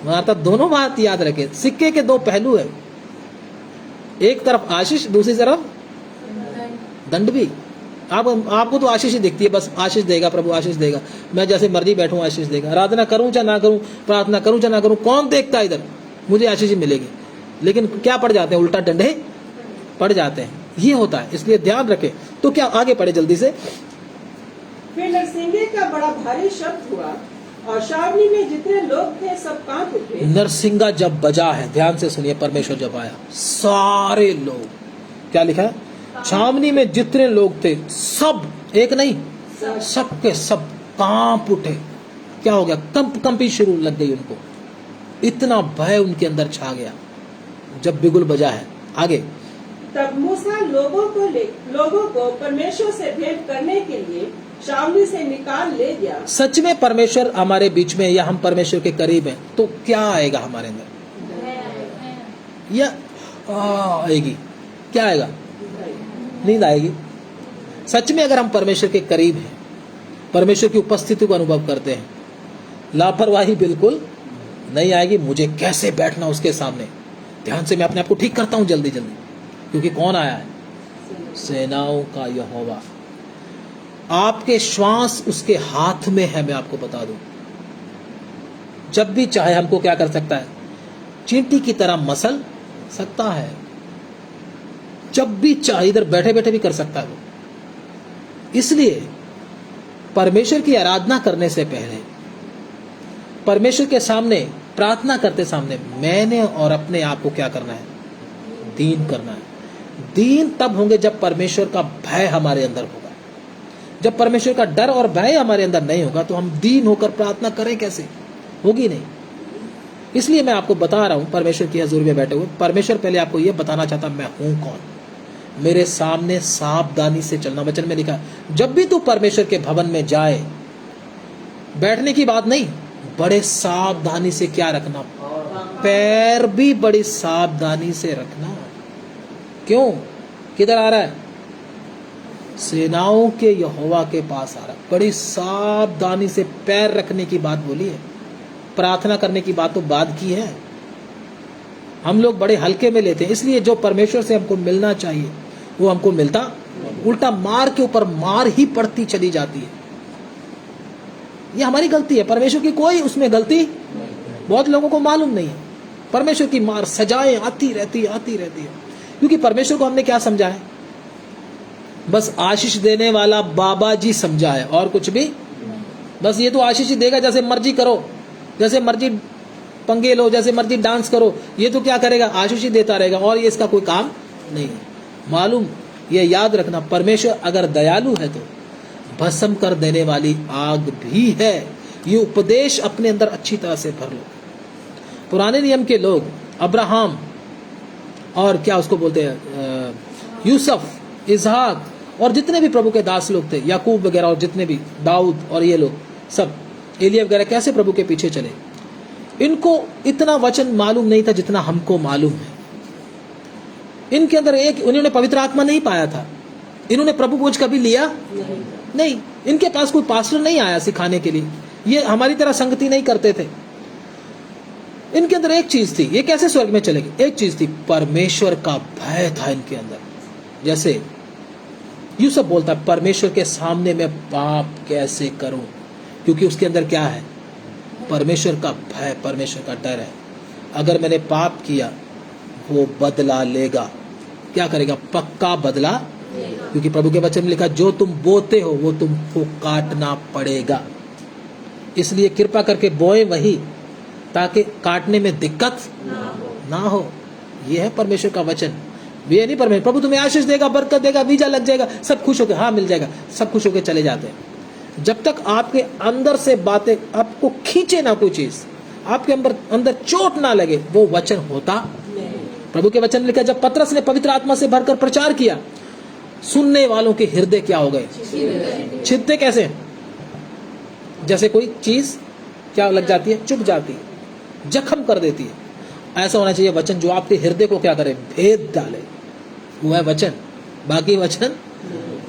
मारता। दोनों बात याद रखें, सिक्के के 2 पहलू है। एक तरफ आशीष, दूसरी तरफ दंड भी। आपको तो आशीष ही दिखती है, बस आशीष देगा प्रभु, आशीष देगा, मैं जैसे मर्जी बैठूं आशीष देगा, आराधना करूं चाहे ना करूं, प्रार्थना करूं चाहे ना करूं, कौन देखता है इधर? मुझे आशीष ही मिलेगी। लेकिन क्या पड़ जाते हैं? उल्टा डंडे पड़ जाते हैं। ये होता है, इसलिए ध्यान रखें। तो क्या आगे पढ़े जल्दी से।
फिर नरसिंगे का बड़ा भारी शब्द हुआ और छावनी में जितने लोग थे सब कांप उठे।
नरसिंगा जब बजा है, ध्यान से सुनिए, परमेश्वर जब आया, सारे लोग, क्या लिखा है? छावनी में जितने लोग थे सब, एक नहीं, सब के सब कांप उठे। क्या हो गया? कंपी शुरू लग गई उनको। इतना भय उनके अंदर छा गया जब बिगुल बजा है। आगे,
तब मूसा लोगों को परमेश्वर से भेंट करने के लिए छावनी से निकाल ले गया।
सच में परमेश्वर हमारे बीच में, या हम परमेश्वर के करीब हैं, तो क्या आएगा हमारे अंदर? या आएगी, क्या आएगा? नींद आएगी। सच में अगर हम परमेश्वर के करीब हैं, परमेश्वर की उपस्थिति को अनुभव करते हैं, लापरवाही बिल्कुल नहीं आएगी। मुझे कैसे बैठना उसके सामने, ध्यान से मैं अपने आप को ठीक करता हूं जल्दी जल्दी, क्योंकि कौन आया है? सेनाओं का यहोवा। आपके श्वास उसके हाथ में है। मैं आपको बता दूं, जब भी चाहे हमको क्या कर सकता है? चींटी की तरह मसल सकता है। जब भी चाहे, इधर बैठे बैठे भी कर सकता है वो। इसलिए परमेश्वर की आराधना करने से पहले, परमेश्वर के सामने प्रार्थना करते सामने, मैंने और अपने आप को क्या करना है? दीन करना है। दीन तब होंगे जब परमेश्वर का भय हमारे अंदर होगा। जब परमेश्वर का डर और भय हमारे अंदर नहीं होगा तो हम दीन होकर प्रार्थना करें कैसे? होगी नहीं। इसलिए मैं आपको बता रहा हूं, परमेश्वर की हजूरी में बैठे हुए परमेश्वर पहले आपको यह बताना चाहता मैं हूं कौन। मेरे सामने सावधानी से चलना। वचन में लिखा जब भी तू परमेश्वर के भवन में जाए, बैठने की बात नहीं, बड़े सावधानी से क्या रखना, पैर भी बड़ी सावधानी से रखना। क्यों? किधर आ रहा है? सेनाओं के यहोवा के पास आ रहा है। बड़ी सावधानी से पैर रखने की बात बोली है। प्रार्थना करने की बात तो बाद की है। हम लोग बड़े हल्के में लेते हैं, इसलिए जो परमेश्वर से हमको मिलना चाहिए वो हमको मिलता, उल्टा मार के ऊपर मार ही पड़ती चली जाती है। ये हमारी गलती है, परमेश्वर की कोई उसमें गलती बहुत लोगों को मालूम नहीं है। परमेश्वर की मार सजाएं आती रहती है, क्योंकि परमेश्वर को हमने क्या समझा है? बस आशीष देने वाला बाबा जी समझा है, और कुछ भी। बस ये तो आशीष ही देगा, जैसे मर्जी करो, जैसे मर्जी पंगे लो, जैसे मर्जी डांस करो, ये तो क्या करेगा? आशीष ही देता रहेगा, और ये इसका कोई काम नहीं है। मालूम, ये याद रखना, परमेश्वर अगर दयालु है तो भस्म कर देने वाली आग भी है। ये उपदेश अपने अंदर अच्छी तरह से भर लो। पुराने नियम के लोग अब्राहम और क्या उसको बोलते हैं, यूसुफ, इसहाक और जितने भी प्रभु के दास लोग थे, याकूब वगैरह और जितने भी, दाऊद और ये लोग सब, एलिया वगैरह, कैसे प्रभु के पीछे चले। इनको इतना वचन मालूम नहीं था जितना हमको मालूम है। इनके अंदर उन्होंने पवित्र आत्मा नहीं पाया था। इन्होंने प्रभु बोझ कभी लिया नहीं। इनके पास कोई पास्टर नहीं आया सिखाने के लिए। ये हमारी तरह संगति नहीं करते थे। इनके अंदर एक चीज थी, ये कैसे स्वर्ग में चलेगी? एक चीज थी, परमेश्वर का भय था इनके अंदर। जैसे यूसुफ बोलता है, परमेश्वर के सामने मैं पाप कैसे करूं? क्योंकि उसके अंदर क्या है? परमेश्वर का भय, परमेश्वर का डर है। अगर मैंने पाप किया वो बदला लेगा। क्या करेगा? पक्का बदला। क्योंकि प्रभु के वचन में लिखा, जो तुम बोते हो वो तुमको काटना पड़ेगा। इसलिए कृपा करके बोए वही, ताकि काटने में दिक्कत ना हो। यह है परमेश्वर का वचन। ये नहीं परमेश्वर प्रभु तुम्हें आशीष देगा, बरकत देगा, वीजा लग जाएगा, सब खुश होकर, हाँ मिल जाएगा, सब खुश होकर चले जाते हैं। जब तक आपके अंदर से बातें आपको खींचे ना, कोई चीज आपके अंदर चोट ना लगे, वो वचन होता नहीं। प्रभु के वचन में लिखा, जब पतरस ने पवित्र आत्मा से भरकर प्रचार किया, सुनने वालों के हृदय क्या हो गए? छिदते कैसे? जैसे कोई चीज क्या लग जाती है, चुभ जाती है, जख्म कर देती है। ऐसा होना चाहिए वचन जो आपके हृदय को क्या करे? भेद डाले। वो है वचन। बाकी वचन,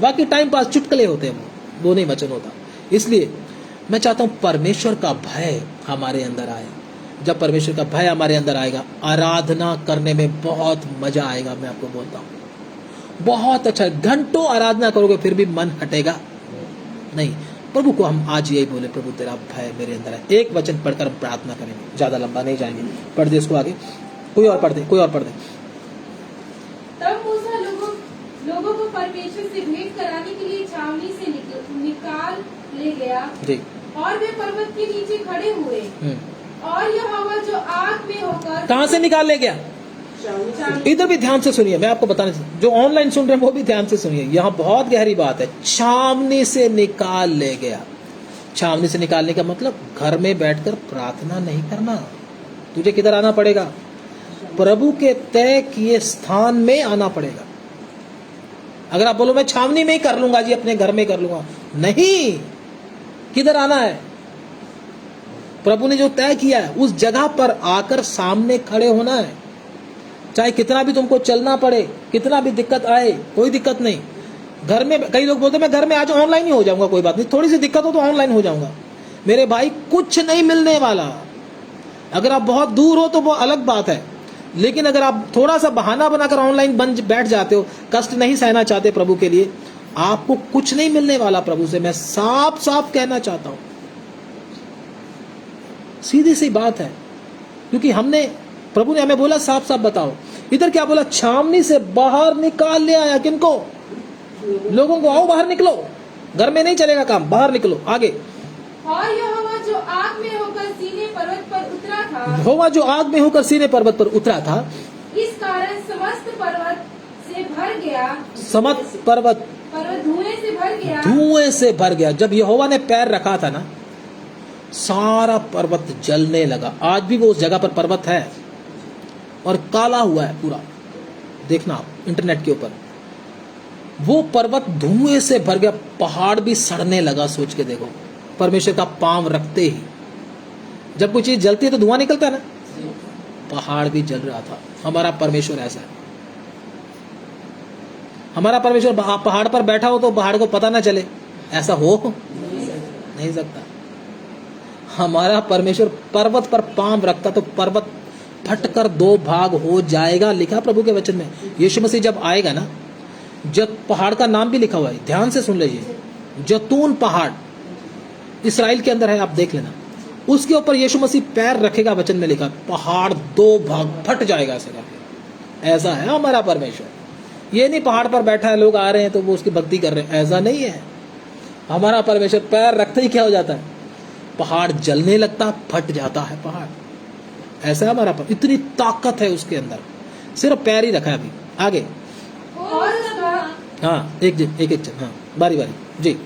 बाकी टाइम पास चुटकले होते हैं, वो नहीं वचन होता। इसलिए मैं चाहता हूं परमेश्वर का भय हमारे अंदर आए। जब परमेश्वर का भय हमारे अंदर आएगा, आराधना करने में बहुत मजा आएगा। मैं आपको बोलता हूँ, बहुत अच्छा। घंटों आराधना करोगे फिर भी मन हटेगा नहीं। प्रभु को हम आज यही बोले, प्रभु तेरा भय मेरे अंदर है। एक वचन पढ़कर हम प्रार्थना करेंगे, ज्यादा लंबा नहीं जाएंगे। पढ़ दे इसको आगे, कोई और पढ़ दे, कोई और पढ़ दे।
तब मूसा लोगों को परमेश्वर से भेंट कराने के लिए छावनी से निकाल ले गया
जी।
और वे पर्वत के नीचे खड़े हुए, और यहोवा जो आग में होकर
कहां से निकाल ले गया? इधर भी ध्यान से सुनिए, मैं आपको बताने, जो ऑनलाइन सुन रहे हैं वो भी ध्यान से सुनिए। यहाँ बहुत गहरी बात है। छावनी से निकाल ले गया। छावनी से निकालने का मतलब घर में बैठकर प्रार्थना नहीं करना। तुझे किधर आना पड़ेगा? प्रभु के तय किए स्थान में आना पड़ेगा। अगर आप बोलो मैं छावनी में ही कर लूंगा जी, अपने घर में कर लूंगा, नहीं। किधर आना है? प्रभु ने जो तय किया है उस जगह पर आकर सामने खड़े होना है। चाहे कितना भी तुमको चलना पड़े, कितना भी दिक्कत आए, कोई दिक्कत नहीं। घर में कई लोग बोलते हैं मैं घर में आज ऑनलाइन ही हो जाऊंगा, कोई बात नहीं, थोड़ी सी दिक्कत हो तो ऑनलाइन हो जाऊंगा। मेरे भाई कुछ नहीं मिलने वाला। अगर आप बहुत दूर हो तो वो अलग बात है, लेकिन अगर आप थोड़ा सा बहाना बनाकर ऑनलाइन बैठ जाते हो, कष्ट नहीं सहना चाहते प्रभु के लिए, आपको कुछ नहीं मिलने वाला प्रभु से। मैं साफ साफ कहना चाहता हूं, सीधी सी बात है। क्योंकि प्रभु ने हमें बोला साफ साफ बताओ। इधर क्या बोला? छावनी से बाहर निकाल ले आया। किनको? लोगों को, आओ बाहर निकलो, घर में नहीं चलेगा काम, बाहर निकलो। आगे,
और यहोवा जो आग में होकर सीने पर्वत पर उतरा था,
यहोवा जो आग में होकर सीने पर्वत पर उतरा था,
इस कारण समस्त पर्वत से भर गया,
समस्त पर्वत
पर्वत धुएं से भर गया।
धुएं से भर गया। जब यहोवा ने पैर रखा था ना, सारा पर्वत जलने लगा। आज भी वो उस जगह पर पर्वत है और काला हुआ है पूरा, देखना आप इंटरनेट के ऊपर। वो पर्वत धुएं से भर गया, पहाड़ भी सड़ने लगा। सोच के देखो, परमेश्वर का पांव रखते ही, जब कोई चीज जलती है तो धुआं निकलता है ना, पहाड़ भी जल रहा था। हमारा परमेश्वर ऐसा है। हमारा परमेश्वर पहाड़ पर बैठा हो तो पहाड़ को पता ना चले, ऐसा हो नहीं सकता। हमारा परमेश्वर पर्वत पर पांव रखता तो पर्वत फटकर 2 भाग हो जाएगा। लिखा प्रभु के वचन में। यीशु मसीह जब आएगा ना, जब पहाड़ का नाम भी लिखा हुआ है, ध्यान से सुन लीजिए। जतून पहाड़ इस्राएल के अंदर है, आप देख लेना। उसके ऊपर यीशु मसीह पैर रखेगा, वचन में लिखा, पहाड़ 2 भाग फट जाएगा ऐसे करके। ऐसा है हमारा परमेश्वर। ये नहीं पहाड़ पर बैठा है, लोग आ रहे हैं तो वो उसकी भक्ति कर रहे हैं, ऐसा नहीं है। हमारा परमेश्वर पैर रखते ही क्या हो जाता है, पहाड़ जलने लगता, फट जाता है पहाड़। ऐसा है हमारा परमेश्वर। इतनी ताकत है उसके अंदर, सिर्फ पैर ही रखा है। अभी आगे
और उसका
हाँ, एक हाँ, बारी बारी जी।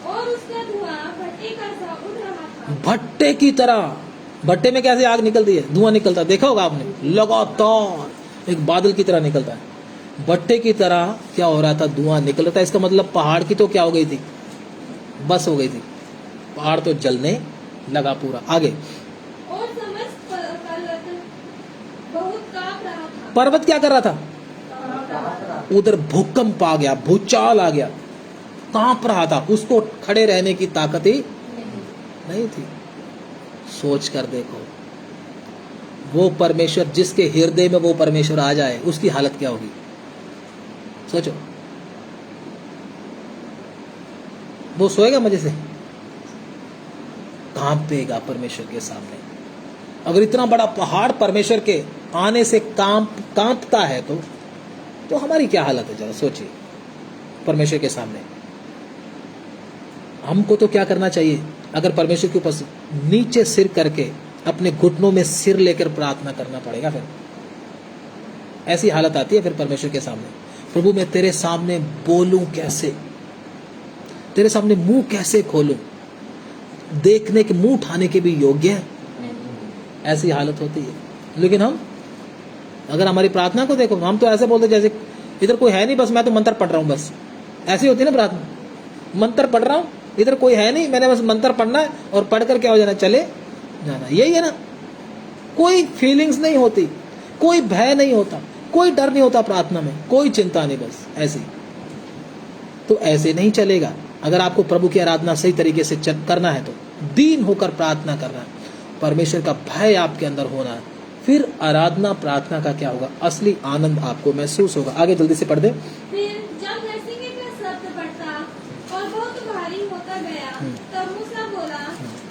और उसका धुआं भट्टे का सा उड़ रहा था।
भट्टे की तरह। भट्टे में कैसे आग निकलती है, धुआं निकलता है, देखा होगा आपने, लगातार एक बादल की तरह निकलता है। भट्टे की तरह क्या हो रहा था, धुआं निकल रहा था। इसका मतलब पहाड़ की तो क्या हो गई थी, बस हो गई थी। पहाड़ तो जलने लगा पूरा। आगे
और समस्त पर्वत बहुत कांप रहा था।
पर्वत क्या कर रहा था, उधर भूकंप आ गया, भूचाल आ गया, कांप रहा था। उसको खड़े रहने की ताकत ही नहीं थी। सोच कर देखो, वो परमेश्वर जिसके हृदय में वो परमेश्वर आ जाए, उसकी हालत क्या होगी, सोचो। वो सोएगा मजे से, कांपेगा परमेश्वर के सामने। अगर इतना बड़ा पहाड़ परमेश्वर के आने से कांपता है तो हमारी क्या हालत है, जरा सोचिए। परमेश्वर के सामने हमको तो क्या करना चाहिए, अगर परमेश्वर के ऊपर नीचे सिर करके अपने घुटनों में सिर लेकर प्रार्थना करना पड़ेगा। फिर ऐसी हालत आती है फिर परमेश्वर के सामने, प्रभु मैं तेरे सामने बोलूं कैसे, तेरे सामने मुंह कैसे खोलूं, देखने के मुंह उठाने के भी योग्य है, ऐसी हालत होती है। लेकिन हम अगर हमारी प्रार्थना को देखो, हम तो ऐसे बोलते जैसे इधर कोई है नहीं, बस मैं तो मंत्र पढ़ रहा हूं, बस ऐसी होती है ना प्रार्थना, मंत्र पढ़ रहा हूं, इधर कोई है नहीं, मैंने बस मंत्र पढ़ना है और पढ़कर क्या हो जाना, चले जाना, यही है ना। कोई फीलिंग्स नहीं होती, कोई भय नहीं होता, कोई डर नहीं होता प्रार्थना में, कोई चिंता नहीं, बस ऐसे। तो ऐसे नहीं चलेगा। अगर आपको प्रभु की आराधना सही तरीके से करना है तो दीन होकर प्रार्थना करना है, परमेश्वर का भय आपके अंदर होना है, फिर आराधना प्रार्थना का क्या होगा, असली आनंद आपको महसूस होगा। आगे जल्दी से पढ़ दे।
फिर जब नरसिंगे का शब्द बढ़ता और बहुत भारी होता गया, तब मूसा बोला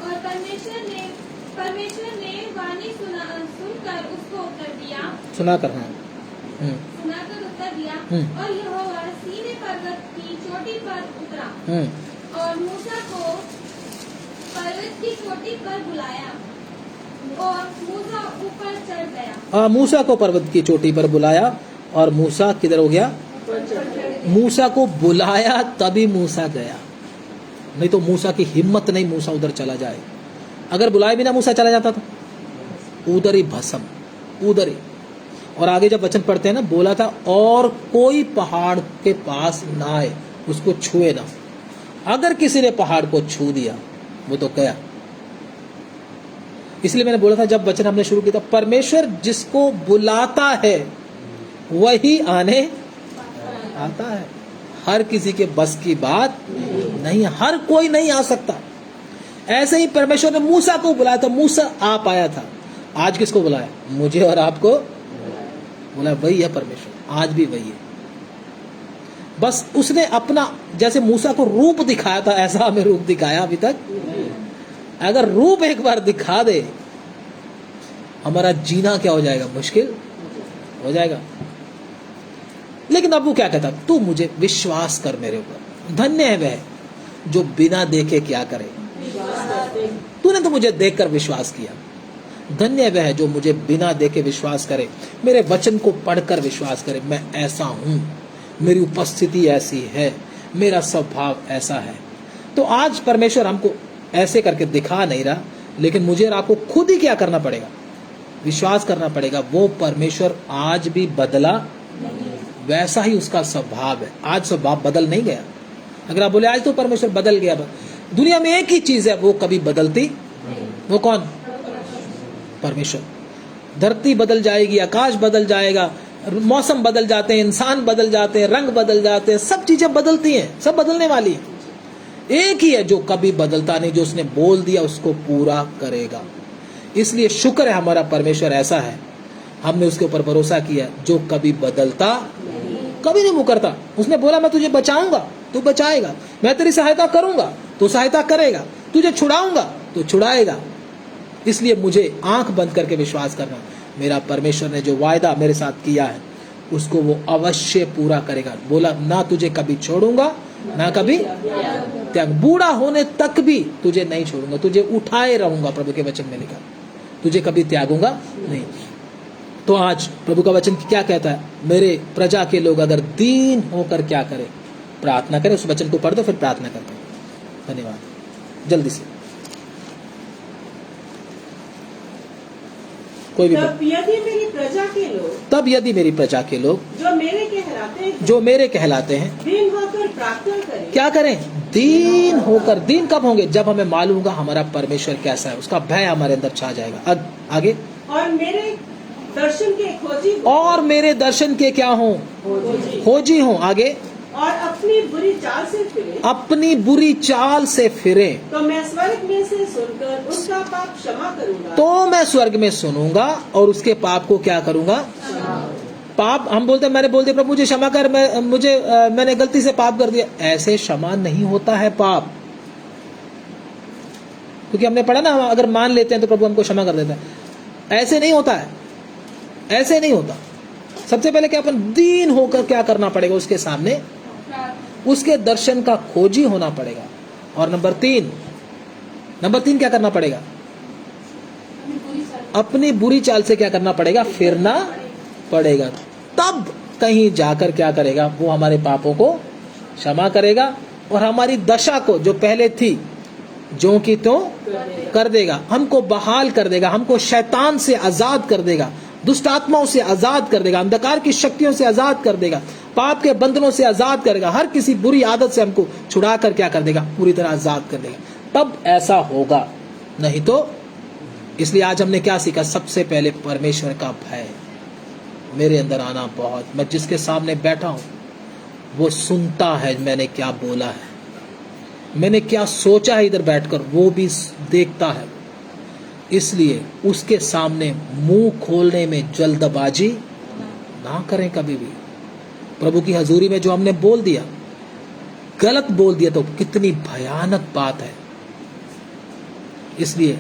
और परमेश्वर ने वाणी सुनकर उसको उत्तर दिया,
सुनाकर
उत्तर दिया। और यहोवा सीनै पर्वत की चोटी पर उतरा और मूसा को पर्वत की चोटी पर बुलाया और मूसा ऊपर चढ़ गया।
मूसा को पर्वत की चोटी पर बुलाया और मूसा किधर हो गया, मूसा को बुलाया तभी मूसा गया, नहीं तो मूसा की हिम्मत नहीं, मूसा उधर चला जाए। अगर बुलाए बिना मूसा चला जाता तो उधर ही भस्म, उधर ही। और आगे जब वचन पढ़ते हैं ना, बोला था और कोई पहाड़ के पास ना आए, उसको छुए ना। अगर किसी ने पहाड़ को छू दिया वो तो गया। इसलिए मैंने बोला था जब वचन हमने शुरू किया था, परमेश्वर जिसको बुलाता है वही आने आता है। हर किसी के बस की बात नहीं, हर कोई नहीं आ सकता। ऐसे ही परमेश्वर ने मूसा को बुलाया था, मूसा आ पाया था। आज किसको बुलाया, मुझे और आपको बुलाया, वही है परमेश्वर, आज भी वही है। बस उसने अपना, जैसे मूसा को रूप दिखाया था, ऐसा हमें रूप दिखाया अभी तक। अगर रूप एक बार दिखा दे, हमारा जीना क्या हो जाएगा, मुश्किल हो जाएगा। लेकिन अब वो क्या कहता, तू मुझे विश्वास कर मेरे ऊपर, धन्य है वह जो बिना देखे क्या करे। तूने तो मुझे देखकर विश्वास किया, धन्य वह है जो मुझे बिना देखे विश्वास करे, मेरे वचन को पढ़कर विश्वास करे। मैं ऐसा हूँ, मेरी उपस्थिति ऐसी है, मेरा स्वभाव ऐसा है। तो आज परमेश्वर हमको ऐसे करके दिखा नहीं रहा, लेकिन मुझे और आपको खुद ही क्या करना पड़ेगा? विश्वास करना पड़ेगा। वो परमेश्वर आज भी बदला, वैसा ही उसका स्वभाव है। आज स्वभाव बदल नहीं गया। अगर आप बोले आज तो परमेश्वर बदल गया, दुनिया में एक ही चीज है वो कभी बदलती, वो कौन? परमेश्वर। धरती बदल जाएगी, आकाश बदल जाएगा, मौसम बदल जाते हैं, इंसान बदल जाते हैं, रंग बदल जाते हैं, सब चीजें बदलती हैं, सब बदलने वाली है। एक ही है जो कभी बदलता नहीं, जो उसने बोल दिया उसको पूरा करेगा। इसलिए शुक्र है हमारा परमेश्वर ऐसा है, हमने उसके ऊपर भरोसा किया, जो कभी बदलता, कभी नहीं मुकरता। उसने बोला मैं तुझे बचाऊंगा तो बचाएगा, मैं तेरी सहायता करूंगा तो सहायता करेगा, तुझे छुड़ाऊंगा तो छुड़ाएगा। इसलिए मुझे आंख बंद करके विश्वास करना, मेरा परमेश्वर ने जो वायदा मेरे साथ किया है उसको वो अवश्य पूरा करेगा। बोला ना तुझे कभी छोड़ूंगा ना कभी त्याग, बूढ़ा होने तक भी तुझे नहीं छोड़ूंगा, तुझे उठाए रहूंगा। प्रभु के वचन में लिखा, तुझे कभी त्यागूंगा नहीं। तो आज प्रभु का वचन क्या कहता है? मेरे प्रजा के लोग अगर दीन होकर क्या करें? प्रार्थना करें। उस वचन को पढ़ दो, फिर प्रार्थना करते हैं। धन्यवाद। जल्दी से कोई भी।
तब यदि मेरी प्रजा के लोग,
तब यदि मेरी प्रजा के लोग
जो मेरे कहलाते हैं
दीन
होकर प्रार्थना करें।
क्या करें? दीन होकर। दीन कब होंगे? जब हमें मालूम होगा हमारा परमेश्वर कैसा है, उसका भय हमारे अंदर छा जाएगा। आगे,
और मेरे दर्शन के खोजी
और मेरे दर्शन के क्या हों? खोजी हों। आगे,
और अपनी बुरी चाल से फिरे,
अपनी बुरी चाल से फिरे,
तो मैं स्वर्ग में से सुनकर उसका पाप क्षमा करूंगा।
तो मैं स्वर्ग में सुनूंगा और उसके पाप को क्या करूंगा? पाप हम बोलते हैं, मैंने बोल दिया प्रभु मुझे क्षमा कर, मैंने गलती से पाप कर दिया। ऐसे क्षमा नहीं होता है पाप, क्योंकि हमने पढ़ा ना, अगर मान लेते हैं तो प्रभु हमको क्षमा कर देता है। ऐसे नहीं होता है, ऐसे नहीं होता। सबसे पहले क्या, अपन दीन होकर क्या करना पड़ेगा? उसके सामने उसके दर्शन का खोजी होना पड़ेगा। और नंबर तीन क्या करना पड़ेगा? अपनी बुरी चाल से क्या करना पड़ेगा? फिरना पड़ेगा। तब कहीं जाकर क्या करेगा? वो हमारे पापों को क्षमा करेगा और हमारी दशा को जो पहले थी जो की तो कर देगा, हमको बहाल कर देगा, हमको शैतान से आजाद कर देगा, दुष्ट आत्माओं से आजाद कर देगा, अंधकार की शक्तियों से आजाद कर देगा, पाप के बंधनों से आजाद करेगा, हर किसी बुरी आदत से हमको छुड़ा कर क्या कर देगा? पूरी तरह आजाद कर देगा। तब ऐसा होगा, नहीं तो। इसलिए आज हमने क्या सीखा? सबसे पहले परमेश्वर का भय मेरे अंदर आना बहुत। मैं जिसके सामने बैठा हूं वो सुनता है मैंने क्या बोला है, मैंने क्या सोचा है इधर बैठकर, वो भी देखता है। इसलिए उसके सामने मुंह खोलने में जल्दबाजी ना करें कभी भी। प्रभु की हजूरी में जो हमने बोल दिया, गलत बोल दिया तो कितनी भयानक बात है। इसलिए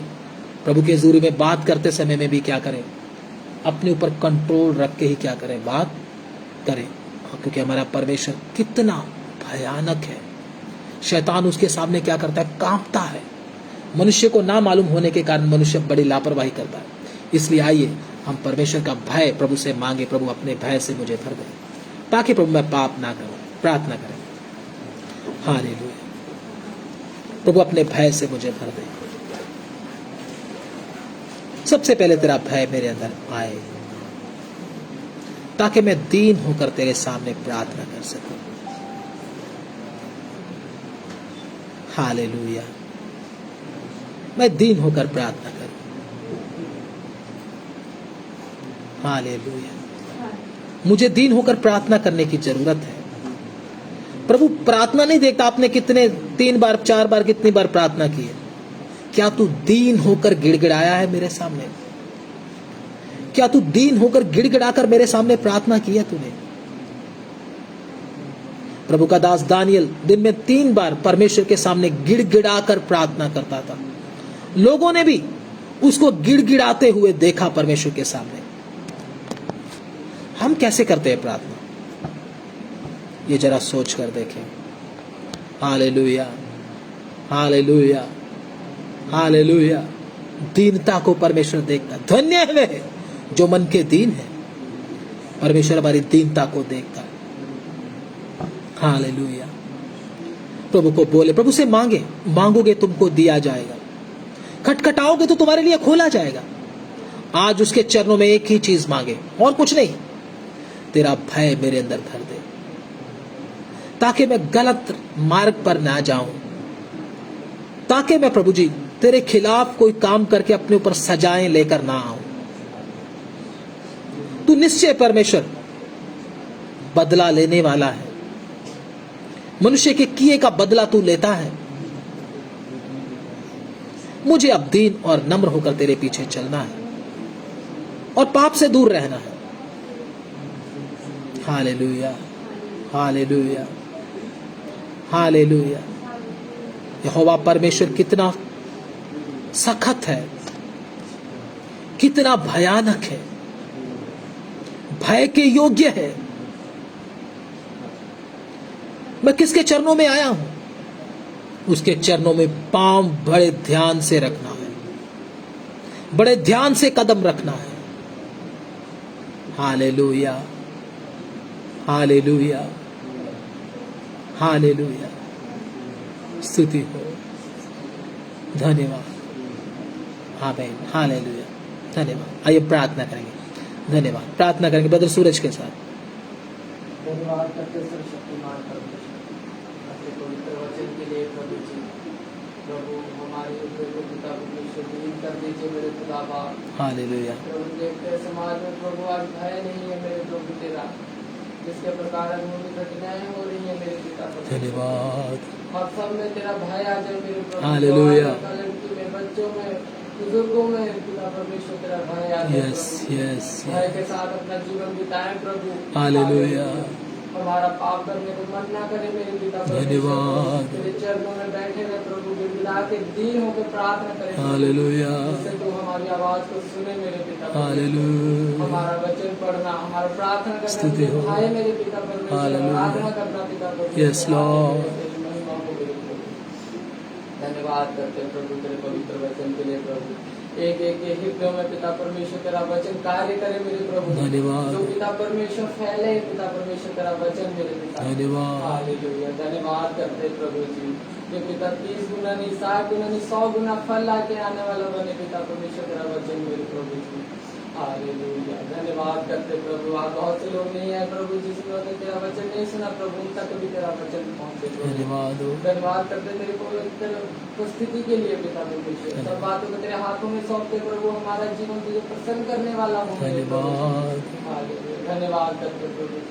प्रभु की हजूरी में बात करते समय में भी क्या करें? अपने ऊपर कंट्रोल रख के ही क्या करें? बात करें, क्योंकि हमारा परमेश्वर कितना भयानक है। शैतान उसके सामने क्या करता है? कांपता है। मनुष्य को ना मालूम होने के कारण मनुष्य बड़ी लापरवाही करता है। इसलिए आइए हम परमेश्वर का भय प्रभु से मांगे, प्रभु अपने भय से मुझे भर दे, ताकि प्रभु मैं पाप ना करूं। प्रार्थना करें। हालेलुया। प्रभु अपने भय से मुझे भर दे। सबसे पहले तेरा भय मेरे अंदर आए, ताकि मैं दीन होकर तेरे सामने प्रार्थना कर सकूं। हालेलुया। मैं दीन होकर प्रार्थना करूं। हालेलुया। मुझे दीन होकर प्रार्थना करने की जरूरत है। प्रभु प्रार्थना नहीं देखता आपने कितने 3 बार 4 बार कितनी बार प्रार्थना की है। क्या तू दीन होकर गिड़गिड़ाया है मेरे सामने? क्या तू दीन होकर गिड़गिड़ाकर मेरे सामने प्रार्थना की है तूने? प्रभु का दास दानियल दिन में 3 बार परमेश्वर के सामने गिड़गिड़ाकर प्रार्थना करता था। लोगों ने भी उसको गिड़गिड़ाते हुए देखा परमेश्वर के सामने। हम कैसे करते हैं प्रार्थना? ये जरा सोच कर देखें। Hallelujah, hallelujah, hallelujah. दीनता को परमेश्वर देखता है। धन्य है वे जो मन के दीन है, परमेश्वर हमारी दीनता को देखता है। हालेलुया। प्रभु को बोले, प्रभु से मांगे, मांगोगे तुमको दिया जाएगा, खटखटाओगे तो तुम्हारे लिए खोला जाएगा। आज उसके चरणों में एक ही चीज मांगे और कुछ नहीं, तेरा भय मेरे अंदर धर दे, ताकि मैं गलत मार्ग पर ना जाऊं, ताकि मैं प्रभु जी तेरे खिलाफ कोई काम करके अपने ऊपर सजाएं लेकर ना आऊं। तू निश्चय परमेश्वर बदला लेने वाला है, मनुष्य के किए का बदला तू लेता है। मुझे अब दीन और नम्र होकर तेरे पीछे चलना है और पाप से दूर रहना है। Hallelujah, hallelujah, hallelujah. यहोवा परमेश्वर कितना सखत है, कितना भयानक है, भय के योग्य है। मैं किसके चरणों में आया हूं? उसके चरणों में पांव बड़े ध्यान से रखना है, बड़े ध्यान से कदम रखना है। Hallelujah, hallelujah, hallelujah. स्तुति हो, धन्यवाद। आमीन, हालेलुया, धन्यवाद। आइए प्रार्थना करेंगे। धन्यवाद। प्रार्थना करेंगे ब्रदर सूरज के साथ।
धन्यवाद करते सर्वशक्तिमान परमेश्वर आपके पवित्र वचन के लिए प्रभु जी। प्रभु हमारे ऊपर को पिता परमेश्वर दूर कर दीजिए मेरे खुदा बाप।
हालेलुया।
प्रभु देखते हैं समाज में प्रभु आज भय नहीं है मेरे प्रभु तेरा, जिसके प्रकार अनूठी घटनाएं हो रही है मेरे पिता परमेश्वर।
धन्यवाद।
और सब में तेरा भय आ जाए मेरे प्रभु।
हालेलुया।
लड़की में, बच्चों में, बुजुर्गों में पिता परमेश्वर तेरा भय आ जाए।
यस, यस,
भय के साथ अपना जीवन बिताएं प्रभु।
हालेलुया।
हमारा पाप करने को मन ना करे मेरे पिता परमेश्वर।
धन्यवाद।
तेरे चरणों में बैठे हुए प्रभु गिड़गिड़ा के दीन होकर प्रार्थना करें।
हालेलुया,
जिससे तू हमारी आवाज को सुने मेरे पिता परमेश्वर।
हालेलुया।
हमारा वचन पढ़ना, हमारा प्रार्थना
स्तुति हो।
करना, भाई मेरे पिता परमेश्वर,
हालेलुया।
आराधना करना पिता परमेश्वर।
Yes Lord.
तेरी महिमा हो मेरे प्रभु। धन्यवाद करते हैं प्रभु तेरे पवित्र वचन के लिए प्रभु। एक एक के हृदयों में पिता परमेश्वर तेरा वचन कार्य करे मेरे प्रभु।
धन्यवाद।
जो पिता परमेश्वर फैले पिता परमेश्वर तेरा वचन मेरे पिता।
धन्यवाद।
हालेलुया। धन्यवाद करते हैं प्रभु जी। ये पिता 30 गुना नहीं, 60 गुना नहीं, 100 गुना फल लाके आने वाला बने पिता परमेश्वर तेरा वचन मेरे प्रभु जी। हालेलुया। धन्यवाद करते प्रभु। आज बहुत से लोग नहीं है प्रभु जिसने तेरा वचन नहीं सुना प्रभु, उन तक भी तेरा वचन पहुंचे।
धन्यवाद।
धन्यवाद करते तेरे पवित्र उपस्थिति के लिए पिता परमेश्वर। सब बातों को तेरे हाथों में सौंपते प्रभु, हमारा जीवन तुझे प्रसन्न करने वाला हो।
धन्यवाद।
धन्यवाद करते प्रभु।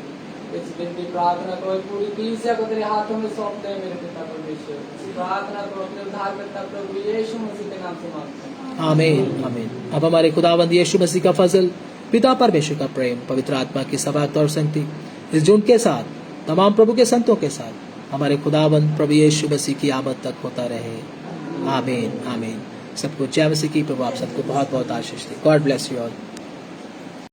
इस दिन की प्रार्थना को पूरी कलीसिया को तेरे हाथों में सौंपते हैं मेरे पिता परमेश्वर। इस प्रार्थना को अपने उद्धारकर्ता प्रभु यीशु मसीह के नाम से मांगते हैं। आमीन,
आमीन। अब हमारे खुदावंद यीशु मसीह का फजल, पिता परमेश्वर का प्रेम, पवित्र आत्मा की सबात और संगति इस जुन के साथ तमाम प्रभु के संतों के साथ हमारे खुदावंद प्रभु यीशु मसीह की आमद तक होता रहे। आमीन, आमीन। सबको जय मसीह की। प्रभु आप सबको बहुत बहुत आशीष दे। God bless you all.